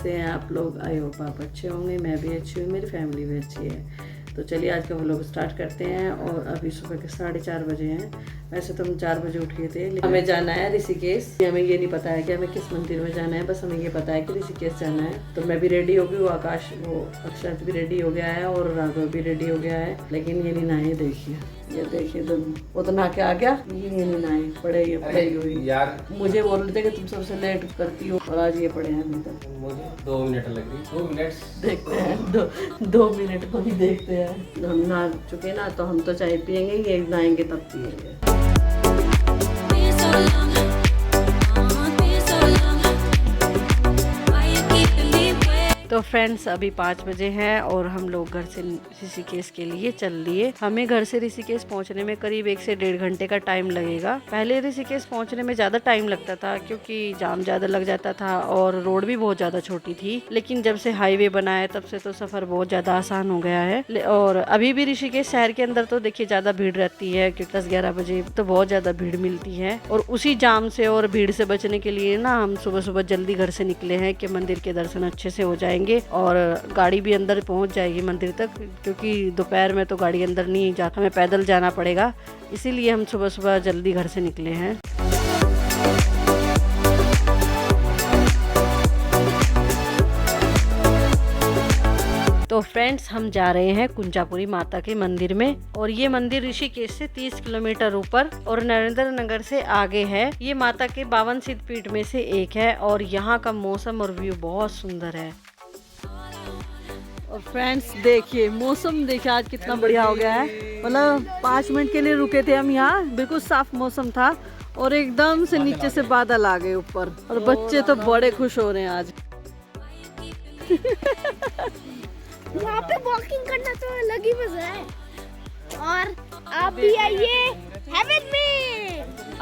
कैसे हैं आप लोग? आई होप आप अच्छे होंगे, मैं भी अच्छी हूँ, मेरी फैमिली भी अच्छी है। तो चलिए आज का व्लॉग स्टार्ट करते हैं। और अभी सुबह के 4:30 बजे हैं। वैसे तो हम 4 बजे उठे थे, लेकिन हमें जाना है ऋषिकेश। हमें ये नहीं पता है कि हमें किस मंदिर में जाना है, बस हमें ये पता है कि ऋषिकेश जाना है। तो मैं भी रेडी हो गई, वो अक्षत भी रेडी हो गया है और राघव भी रेडी हो गया है, लेकिन ये नहीं नहाए। देखिए, ये देखिए, तो वो तो नहा के आ गया, ये नहीं नहाए, पड़े हुई यार। मुझे बोल रहे थे कि तुम सबसे लेट करती हो, और आज ये पड़े हैं अभी तक। मुझे 2 मिनट लग गई। 2 मिनट देखते हैं, 2 मिनट को भी देखते हैं। हम नहा चुके ना, तो हम तो चाय पियेंगे, ये नहाएंगे तब पियेंगे। तो फ्रेंड्स अभी 5 बजे हैं और हम लोग घर से ऋषिकेश के लिए चल दिए। हमें घर से ऋषिकेश पहुंचने में करीब 1 से 1.5 घंटे का टाइम लगेगा। पहले ऋषिकेश पहुंचने में ज़्यादा टाइम लगता था क्योंकि जाम ज़्यादा लग जाता था और रोड भी बहुत ज़्यादा छोटी थी, लेकिन जब से हाईवे बना है तब से तो सफ़र बहुत ज़्यादा आसान हो गया है। और अभी भी ऋषिकेश शहर के अंदर तो देखिए ज़्यादा भीड़ रहती है, क्योंकि 10-11 बजे तो बहुत ज़्यादा भीड़ मिलती है। और उसी जाम से और भीड़ से बचने के लिए ना हम सुबह सुबह जल्दी घर से निकले हैं कि मंदिर के दर्शन अच्छे से हो जाएंगे और गाड़ी भी अंदर पहुंच जाएगी मंदिर तक, क्योंकि दोपहर में तो गाड़ी अंदर नहीं जाता, हमें पैदल जाना पड़ेगा। इसीलिए हम सुबह सुबह जल्दी घर से निकले हैं। तो फ्रेंड्स हम जा रहे हैं कुंजापुरी माता के मंदिर में, और ये मंदिर ऋषिकेश से 30 किलोमीटर ऊपर और नरेंद्र नगर से आगे है। ये माता के 52 सिद्धपीठ में से एक है और यहाँ का मौसम और व्यू बहुत सुंदर है। और फ्रेंड्स देखिए, मौसम देखिए आज कितना बढ़िया हो गया है। मतलब 5 मिनट के लिए रुके थे हम यहाँ, बिल्कुल साफ मौसम था और एकदम से नीचे से बादल आ गए ऊपर, और बच्चे तो बड़े खुश हो रहे हैं आज। यहाँ पे वॉकिंग करना तो अलग ही मजा है, और आप भी आइए हेवन में।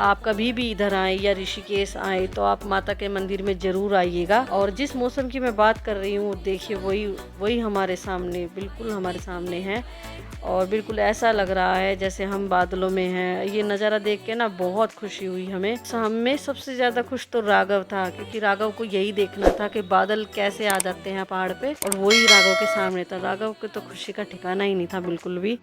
आप कभी भी इधर आए या ऋषिकेश आए तो आप माता के मंदिर में जरूर आइएगा। और जिस मौसम की मैं बात कर रही हूँ देखिए, वही हमारे सामने, बिल्कुल हमारे सामने है, और बिल्कुल ऐसा लग रहा है जैसे हम बादलों में हैं। ये नज़ारा देख के ना बहुत खुशी हुई हमें। हमें सबसे ज़्यादा खुश तो राघव था, क्योंकि राघव को यही देखना था कि बादल कैसे आ जाते हैं पहाड़ पे, और वही राघव के सामने था। राघव के तो खुशी का ठिकाना ही नहीं था बिल्कुल भी।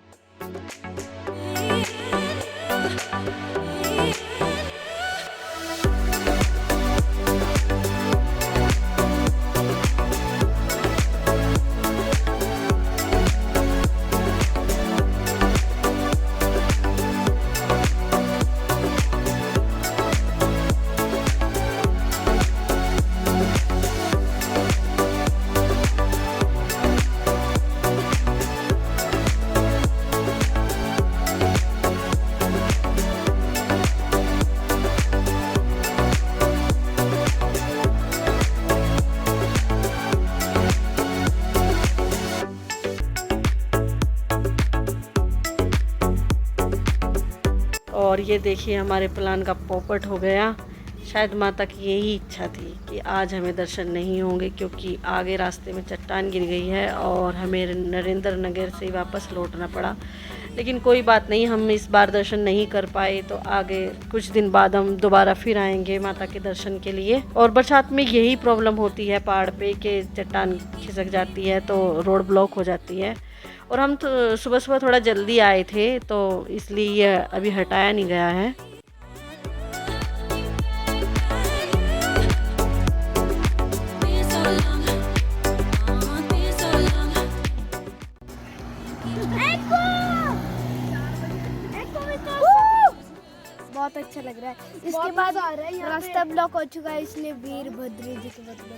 और ये देखिए हमारे प्लान का पोपट हो गया। शायद माता की यही इच्छा थी कि आज हमें दर्शन नहीं होंगे, क्योंकि आगे रास्ते में चट्टान गिर गई है और हमें नरेंद्र नगर से वापस लौटना पड़ा। लेकिन कोई बात नहीं, हम इस बार दर्शन नहीं कर पाए तो आगे कुछ दिन बाद हम दोबारा फिर आएंगे माता के दर्शन के लिए। और बरसात में यही प्रॉब्लम होती है पहाड़ पे कि चट्टान खिसक जाती है तो रोड ब्लॉक हो जाती है। और हम तो सुबह सुबह थोड़ा जल्दी आए थे तो इसलिए ये अभी हटाया नहीं गया है। बहुत अच्छा लग रहा है। इसके बाद रास्ता ब्लॉक हो चुका है, इसलिए वीरभद्र जी के बदले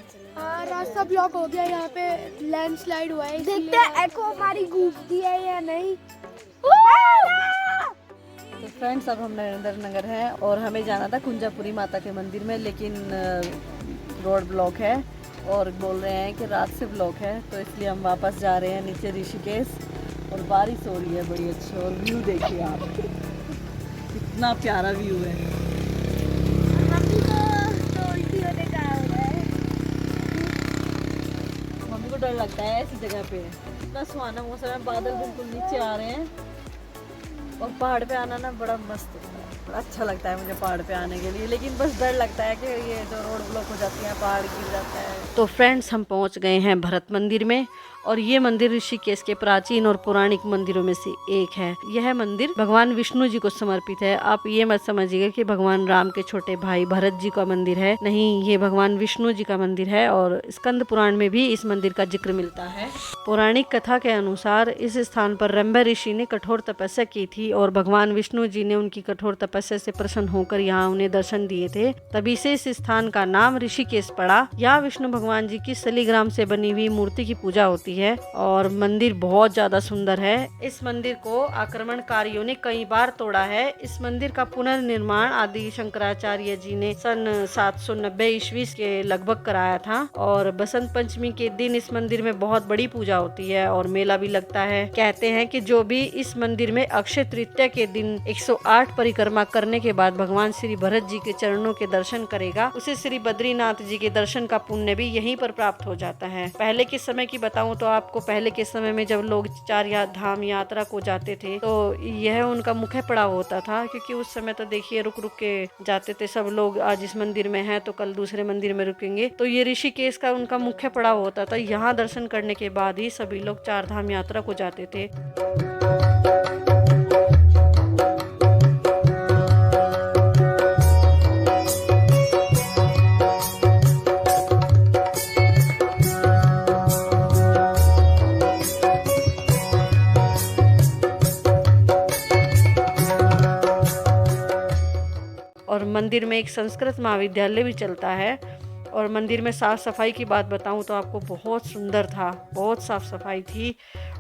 रास्ता ब्लॉक हो गया। यहाँ पे लैंडस्लाइड हुआ है। देखते हैं एको हमारी घूमती है या नहीं। तो फ्रेंड्स अब हम नरेंद्र नगर हैं और हमें जाना था कुंजापुरी माता के मंदिर में, लेकिन रोड ब्लॉक है और बोल रहे हैं कि रात से ब्लॉक है, तो इसलिए हम वापस जा रहे हैं नीचे ऋषिकेश। और बारिश हो रही है बड़ी अच्छी, और व्यू देखिए आप, कितना प्यारा व्यू है। मम्मी को डर लगता है ऐसी जगह पे। इतना सुहाना मौसम है, बादल बिल्कुल नीचे आ रहे हैं और पहाड़ पे आना ना बड़ा मस्त होता है। अच्छा लगता है मुझे पहाड़ पे आने के लिए, लेकिन बस डर लगता है कि ये जो रोड ब्लॉक हो जाती है, पहाड़ गिर जाता है। तो फ्रेंड्स, हम पहुंच गए हैं भरत मंदिर में, और ये मंदिर ऋषिकेश के प्राचीन और पौराणिक मंदिरों में से एक है। यह मंदिर भगवान विष्णु जी को समर्पित है। आप ये मत समझिएगा कि भगवान राम के छोटे भाई भरत जी का मंदिर है, नहीं, ये भगवान विष्णु जी का मंदिर है। और स्कंद पुराण में भी इस मंदिर का जिक्र मिलता है। पौराणिक कथा के अनुसार इस स्थान पर रंभा ऋषि ने कठोर तपस्या की थी, और भगवान विष्णु जी ने उनकी कठोर तपस्या से प्रसन्न होकर यहाँ उन्हें दर्शन दिए थे। तभी से इस स्थान का नाम ऋषिकेश पड़ा। यहाँ विष्णु भगवान जी की सलीग्राम से बनी हुई मूर्ति की पूजा होती है, और मंदिर बहुत ज्यादा सुंदर है। इस मंदिर को आक्रमणकारियों ने कई बार तोड़ा है। इस मंदिर का पुनर्निर्माण आदि शंकराचार्य जी ने सन 790 ईस्वी के लगभग कराया था। और बसंत पंचमी के दिन इस मंदिर में बहुत बड़ी पूजा होती है और मेला भी लगता है। कहते हैं कि जो भी इस मंदिर में अक्षय तृतीया के दिन 108 परिक्रमा करने के बाद भगवान श्री भरत जी के चरणों के दर्शन करेगा, उसे श्री बद्रीनाथ जी के दर्शन का पुण्य भी यहीं पर प्राप्त हो जाता है। पहले के समय की बताऊं तो आपको पहले के समय में जब लोग चार धाम यात्रा को जाते थे तो यह उनका मुख्य पड़ाव होता था, क्योंकि उस समय तो देखिए रुक रुक के जाते थे सब लोग। आज इस मंदिर में है तो कल दूसरे मंदिर में रुकेंगे, तो ये ऋषिकेश का उनका मुख्य पड़ाव होता था। यहाँ दर्शन करने के बाद ही सभी लोग चार धाम यात्रा को जाते थे। और मंदिर में एक संस्कृत महाविद्यालय भी चलता है। और मंदिर में साफ़ सफाई की बात बताऊं तो आपको बहुत सुंदर था, बहुत साफ़ सफाई थी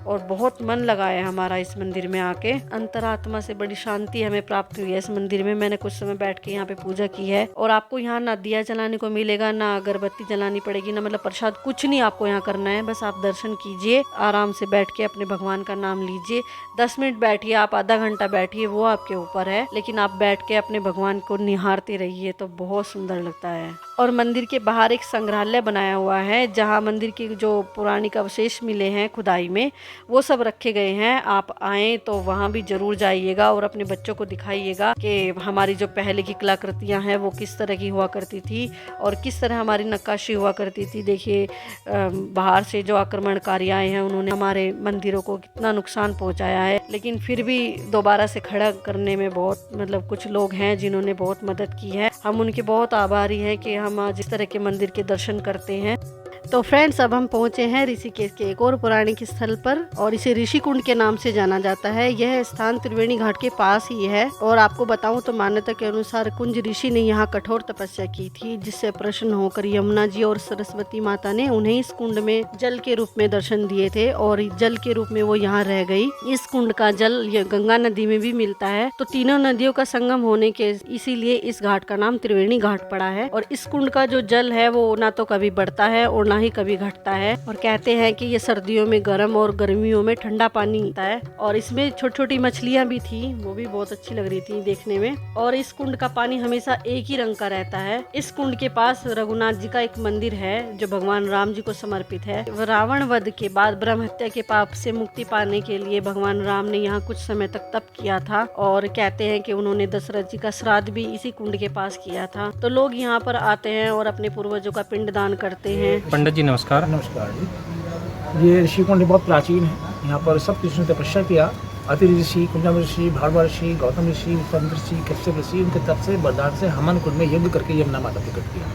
और बहुत मन लगाया हमारा इस मंदिर में आके। अंतरात्मा से बड़ी शांति हमें प्राप्त हुई है इस मंदिर में। मैंने कुछ समय बैठ के यहाँ पे पूजा की है। और आपको यहाँ ना दिया जलाने को मिलेगा, ना अगरबत्ती जलानी पड़ेगी, ना मतलब प्रसाद, कुछ नहीं आपको यहाँ करना है। बस आप दर्शन कीजिए, आराम से बैठ के अपने भगवान का नाम लीजिए। 10 मिनट बैठिए, आप आधा घंटा बैठिए, वो आपके ऊपर है, लेकिन आप बैठ के अपने भगवान को निहारते रहिए तो बहुत सुंदर लगता है। और मंदिर के बाहर एक संग्रहालय बनाया हुआ है, जहाँ मंदिर के जो पौराणिक अवशेष मिले हैं खुदाई में, वो सब रखे गए हैं। आप आए तो वहाँ भी जरूर जाइएगा और अपने बच्चों को दिखाइएगा कि हमारी जो पहले की कलाकृतियाँ हैं वो किस तरह की हुआ करती थी और किस तरह हमारी नक्काशी हुआ करती थी। देखिए बाहर से जो आक्रमणकारी आए हैं उन्होंने हमारे मंदिरों को कितना नुकसान पहुँचाया है, लेकिन फिर भी दोबारा से खड़ा करने में बहुत कुछ लोग हैं जिन्होंने बहुत मदद की है। हम उनके बहुत आभारी हैं कि हम आज इस तरह के मंदिर के दर्शन करते हैं। तो फ्रेंड्स, अब हम पहुंचे हैं ऋषिकेश के एक और पौराणिक स्थल पर, और इसे ऋषि कुंड के नाम से जाना जाता है। यह स्थान त्रिवेणी घाट के पास ही है। और आपको बताऊं तो मान्यता के अनुसार कुंज ऋषि ने यहाँ कठोर तपस्या की थी, जिससे प्रसन्न होकर यमुना जी और सरस्वती माता ने उन्हें इस कुंड में जल के रूप में दर्शन दिए थे और जल के रूप में वो यहाँ रह गई। इस कुंड का जल गंगा नदी में भी मिलता है, तो तीनों नदियों का संगम होने के इसीलिए इस घाट का नाम त्रिवेणी घाट पड़ा है। और इस कुंड का जो जल है वो ना तो कभी बढ़ता है और ना ही कभी घटता है। और कहते हैं कि ये सर्दियों में गर्म और गर्मियों में ठंडा पानी होता है। और इसमें छोटी छोटी मछलियां भी थी, वो भी बहुत अच्छी लग रही थी देखने में। और इस कुंड का पानी हमेशा एक ही रंग का रहता है। इस कुंड के पास रघुनाथ जी का एक मंदिर है जो भगवान राम जी को समर्पित है। रावण वध के बाद ब्रह्म हत्या के पाप से मुक्ति पाने के लिए भगवान राम ने यहाँ कुछ समय तक तप किया था। और कहते हैं कि उन्होंने दशरथ जी का श्राद्ध भी इसी कुंड के पास किया था। तो लोग यहाँ पर आते हैं और अपने पूर्वजों का पिंड दान करते हैं। पंडित जी नमस्कार। नमस्कार जी। ये ऋषि कुंड बहुत प्राचीन है। यहाँ पर सब कृष्ण ने तपस्या किया। अति ऋषि, कुंजम ऋषि, भार्गव ऋषि, गौतम ऋषि, विश्वामित्र ऋषि, कश्यप ऋषि, उनके तप से वरदान से हमन कुंड में यज्ञ करके यमुना माता प्रकट किया।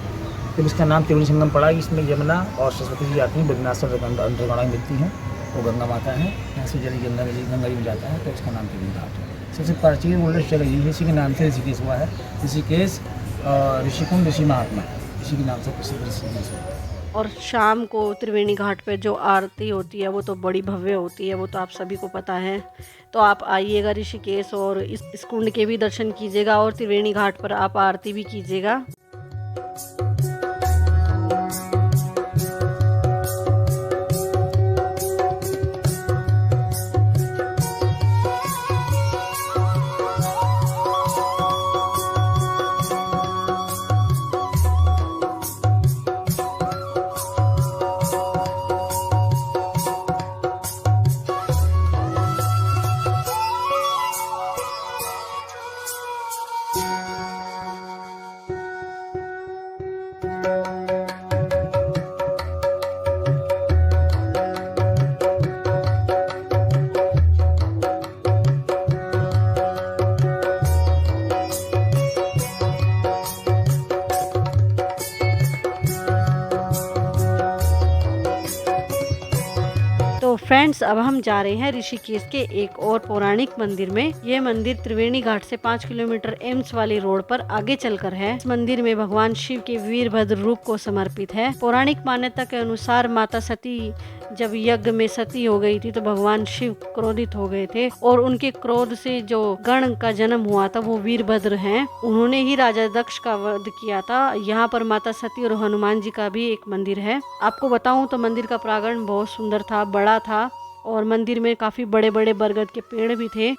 फिर इसका नाम त्रिवेणी संगम पड़ा। इसमें यमुना और सरस्वती जी आती हैं, बद्रीनाथ अंतरगढ़ा मिलती हैं, वो गंगा माता है। यहाँ से जल गंगा जी में जाता है, तो इसका नाम त्रिवेणी घाट है। सबसे प्राचीन ओल्डेस्ट जगह यही इसी के नाम से ऋषिकेश हुआ है। ऋषिकेश ऋषिकुंड ऋषि महात्मा इसी के नाम से प्रसिद्ध ऋषिकेश हुआ। और शाम को त्रिवेणी घाट पे जो आरती होती है वो तो बड़ी भव्य होती है, वो तो आप सभी को पता है। तो आप आइएगा ऋषिकेश और इस कुंड के भी दर्शन कीजिएगा और त्रिवेणी घाट पर आप आरती भी कीजिएगा। अब हम जा रहे हैं ऋषिकेश के एक और पौराणिक मंदिर में। ये मंदिर त्रिवेणी घाट से 5 किलोमीटर एम्स वाली रोड पर आगे चलकर है। इस मंदिर में भगवान शिव के वीरभद्र रूप को समर्पित है। पौराणिक मान्यता के अनुसार माता सती जब यज्ञ में सती हो गई थी तो भगवान शिव क्रोधित हो गए थे और उनके क्रोध से जो गण का जन्म हुआ था वो वीरभद्र हैं। उन्होंने ही राजा दक्ष का वध किया था। यहाँ पर माता सती और हनुमान जी का भी एक मंदिर है। आपको बताऊं तो मंदिर का प्रांगण बहुत सुंदर था, बड़ा था और मंदिर में काफी बड़े बड़े बरगद के पेड़ भी थे।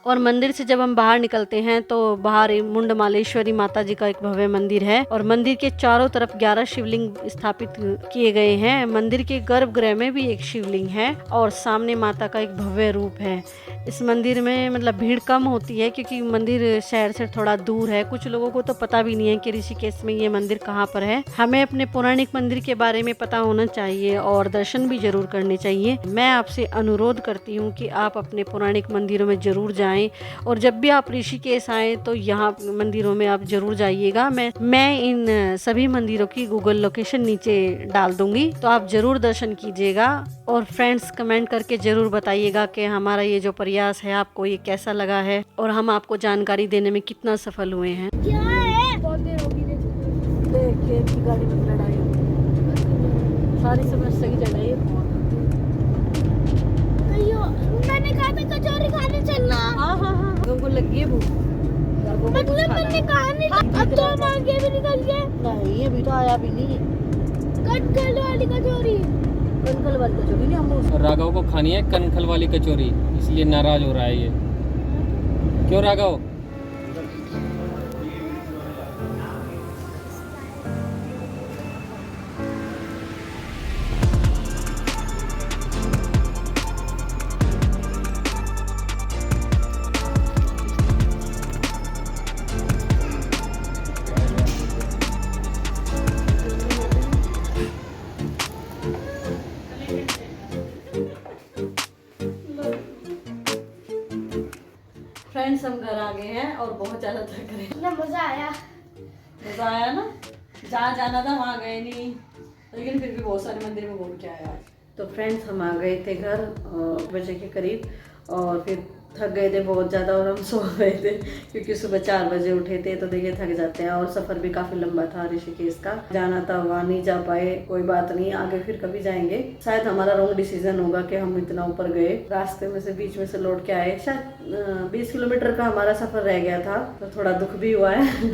और मंदिर से जब हम बाहर निकलते हैं तो बाहर मुंडमालेश्वरी माता जी का एक भव्य मंदिर है और मंदिर के चारों तरफ 11 शिवलिंग स्थापित किए गए हैं। मंदिर के गर्भगृह में भी एक शिवलिंग है और सामने माता का एक भव्य रूप है। इस मंदिर में मतलब भीड़ कम होती है क्योंकि मंदिर शहर से थोड़ा दूर है। कुछ लोगों को तो पता भी नहीं है कि ऋषिकेश में ये मंदिर कहाँ पर है। हमें अपने पौराणिक मंदिर के बारे में पता होना चाहिए और दर्शन भी जरूर करने चाहिए। मैं आपसे अनुरोध करती हूँ कि आप अपने पौराणिक मंदिरों में जरूर जाएं और जब भी आप ऋषिकेश आए तो यहाँ मंदिरों में आप जरूर जाइएगा। मैं इन सभी मंदिरों की गूगल लोकेशन नीचे डाल दूंगी, तो आप जरूर दर्शन कीजिएगा। और फ्रेंड्स कमेंट करके जरूर बताइएगा कि हमारा ये जो प्रयास है आपको ये कैसा लगा है और हम आपको जानकारी देने में कितना सफल हुए हैं। क्या है? बहुत देर होगी देखिए की गाड़ी में लड़ाई सारी समस्या की जगह ये मैंने कहा था कचौरी खाने चलना। हाँ लोगों को लगी है भूख। मतलब मैंने कहा नहीं था। अब तो मांगे भी निकल गए। नहीं अभी तो आया भी नहीं। कटकल वाली कचौरी, कनखल वाली कचौरी नहीं हम राघव को खानी है कनखल वाली कचौरी, इसलिए नाराज हो रहा है ये। क्यों राघव? फ्रेंड्स हम घर आ गए हैं और बहुत ज़्यादा थक रहे हैं। ना मजा आया। मज़ा आया ना? जहाँ जाना था वहाँ गए नहीं, लेकिन फिर भी बहुत सारे मंदिर में घूम के आया। तो फ्रेंड्स हम आ गए थे घर 8 बजे के करीब और फिर थक गए थे बहुत ज़्यादा और हम सो गए थे क्योंकि सुबह 4 बजे उठे थे। तो देखिए थक जाते हैं और सफ़र भी काफ़ी लंबा था ऋषिकेश का। जाना था वहाँ नहीं जा पाए, कोई बात नहीं, आगे फिर कभी जाएंगे। शायद हमारा रॉन्ग डिसीजन होगा कि हम इतना ऊपर गए, रास्ते में से बीच में से लौट के आए। शायद 20 किलोमीटर का हमारा सफ़र रह गया था तो थोड़ा दुख भी हुआ है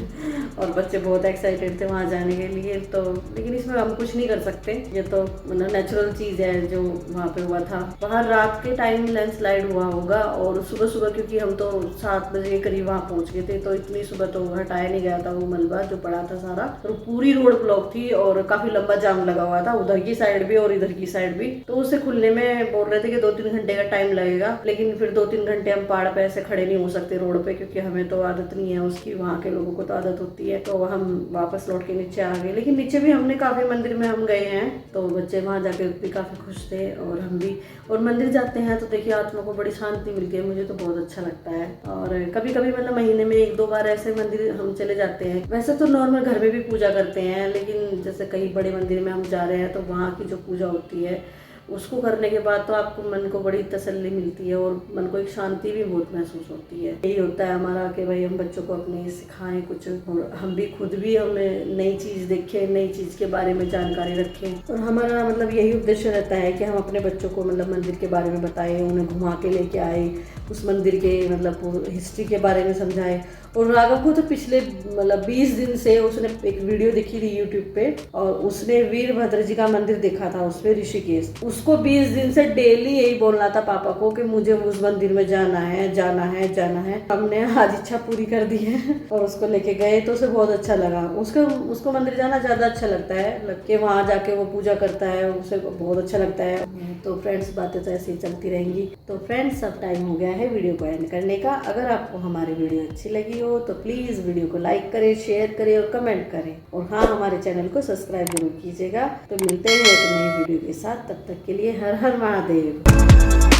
और बच्चे बहुत एक्साइटेड थे वहाँ जाने के लिए। तो लेकिन इसमें हम कुछ नहीं कर सकते, ये तो मतलब नेचुरल चीज़ है जो वहाँ पे हुआ था। बाहर रात के टाइम लैंडस्लाइड हुआ होगा और सुबह क्योंकि हम तो 7 बजे के करीब वहाँ पहुँच गए थे तो इतनी सुबह तो हटाया नहीं गया था वो मलबा जो पड़ा था सारा। तो पूरी रोड ब्लॉक थी और काफी लंबा जाम लगा हुआ था, उधर की साइड भी और इधर की साइड भी। तो उसे खुलने में बोल रहे थे कि 2-3 घंटे का टाइम लगेगा, लेकिन फिर 2-3 घंटे हम पहाड़ पे ऐसे खड़े नहीं हो सकते रोड पे, क्योंकि हमें तो आदत नहीं है उसकी, वहाँ के लोगों को तो आदत होती है। तो हम वापस लौट के नीचे आ गए। लेकिन नीचे भी हमने काफी मंदिर में हम गए हैं तो बच्चे वहाँ जाके भी काफी खुश थे और हम भी। और मंदिर जाते हैं तो देखिए आत्मा को बड़ी शांति मिलती है, मुझे तो बहुत अच्छा लगता है। और कभी कभी मतलब महीने में 1-2 बार ऐसे मंदिर हम चले जाते हैं। वैसे तो नॉर्मल घर में भी पूजा करते हैं, लेकिन जैसे कहीं बड़े मंदिर में हम जा रहे हैं तो वहाँ की जो पूजा होती है उसको करने के बाद तो आपको मन को बड़ी तसल्ली मिलती है और मन को एक शांति भी बहुत महसूस होती है। यही होता है हमारा कि भाई हम बच्चों को अपने सिखाएं कुछ और हम भी खुद भी हमें नई चीज़ देखें, नई चीज़ के बारे में जानकारी रखें। और हमारा मतलब यही उद्देश्य रहता है कि हम अपने बच्चों को मतलब मंदिर के बारे में बताएं, उन्हें घुमा के लेके आए, उस मंदिर के मतलब हिस्ट्री के बारे में समझाए। और राघव को तो पिछले मतलब 20 दिन से उसने एक वीडियो देखी थी यूट्यूब पे, और उसने वीरभद्र जी का मंदिर देखा था उसमें ऋषिकेश। उसको 20 दिन से डेली यही बोलना था पापा को कि मुझे उस मंदिर में जाना है, जाना है, जाना है। हमने आज इच्छा पूरी कर दी है और उसको लेके गए तो उसे बहुत अच्छा लगा। उसको मंदिर जाना ज्यादा अच्छा लगता है, कि वहाँ जाके वो पूजा करता है, उसे बहुत अच्छा लगता है। तो फ्रेंड्स बातें तो ऐसे ही चलती रहेंगी। तो फ्रेंड्स अब टाइम हो गया है वीडियो को एंड करने का। अगर आपको हमारी वीडियो अच्छी लगी हो तो प्लीज़ वीडियो को लाइक करें, शेयर करें और कमेंट करें, और हाँ हमारे चैनल को सब्सक्राइब जरूर कीजिएगा। तो मिलते हैं एक नई वीडियो के साथ, तब तक के लिए हर हर महादेव।